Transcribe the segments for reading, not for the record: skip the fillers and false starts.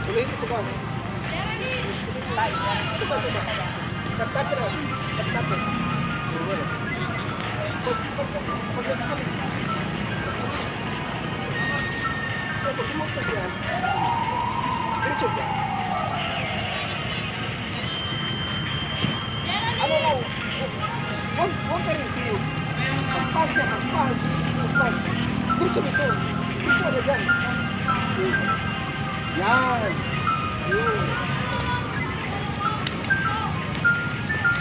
Ulit ito ba? Kat-kat rin. Kat-kat rin. Ano lang? Huwag ka rin tiyo. Pagpag siya, pagpag. Dito ito. Dito na dyan. Yan. Yun.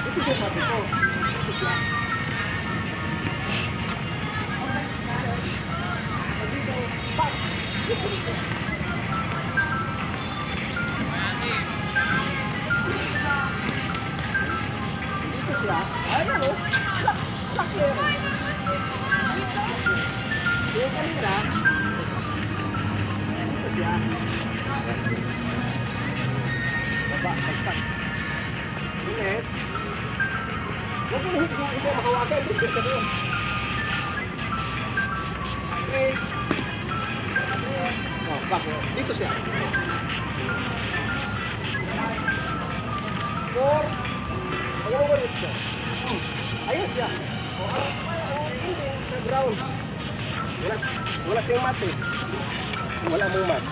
Ito siya sabi ko. Ito siya. Dito. Pag. Dito ito. Dito siya. Ayan o. Lock yun. Yung kanina. Dito siya. Baba, sagsak. Ulit. Huwag mo hindi makawasan. Dito siya doon. Okay. Oh, back. Dito siya. 4. Ayaw ko rin siya. Ayun siya. Hindi, sa ground. Wala kayong mat eh. Wala mong mat.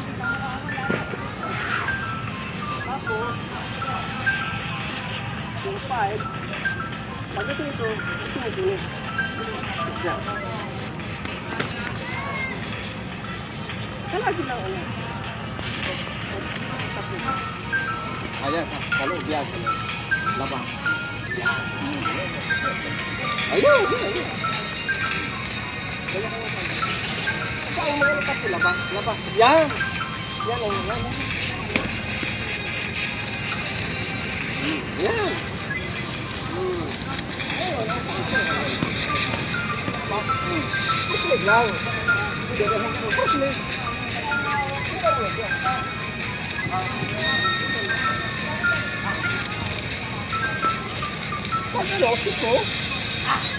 Tapos, yung 5, pag ito, ito. Siya. Basta lagi lang ano. Ayan, sa loob yan. Labang. Yan. Ayun. Saan mo yung kape? Labas. Yan. Yan. Yan. Pushleg lang. Pushleg. Ano, siko?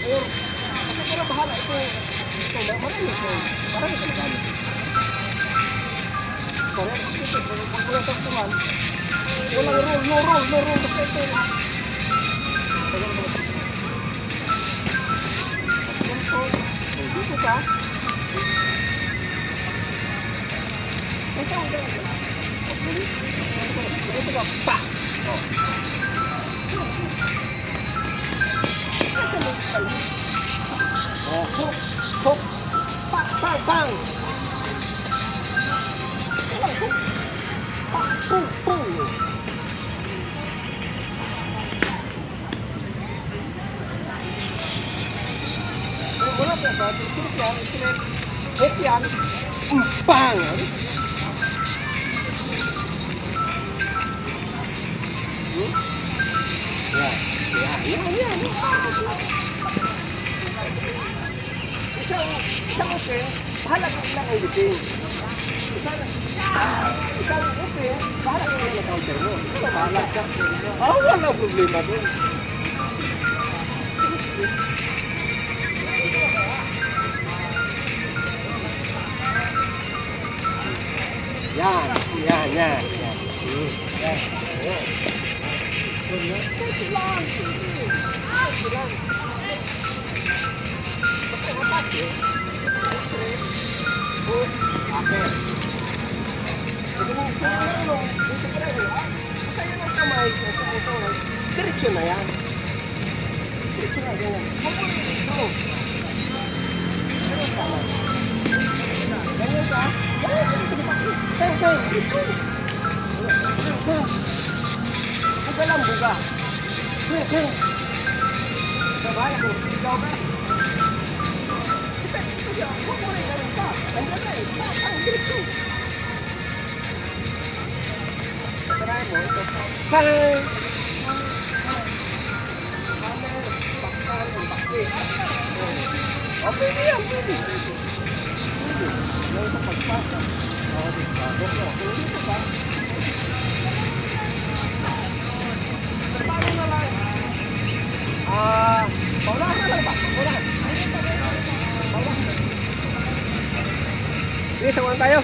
Or, kasi para bahala ito. Marami ito nagamit. Sorry, ito, pag walang taktungan, walang no roll, basta ito. Dito ka. Ito ka, pa! Oh, hook, bang. Pung. Wala pa ba? Straight yan, hook yan. Bang! Yan. Isang open, bahala kang ilang ang biting. Isang open, bahala kang ilang counter mo. Bahala ka. Wala problema doon. Yan. Diretso na yan. Ganyan ka? Buga lang, buga. Sabay ako. Ikaw ba? Huwag mo rin ganun ka. Nandiyan na eh. Ang diretso. Sarayan mo ito. Bye! Okay na yan, pwede. Yung pagpasa. Dito ba? Paano na lang? Paunahan na lang ba? Paunahan. Sige, sawan tayo.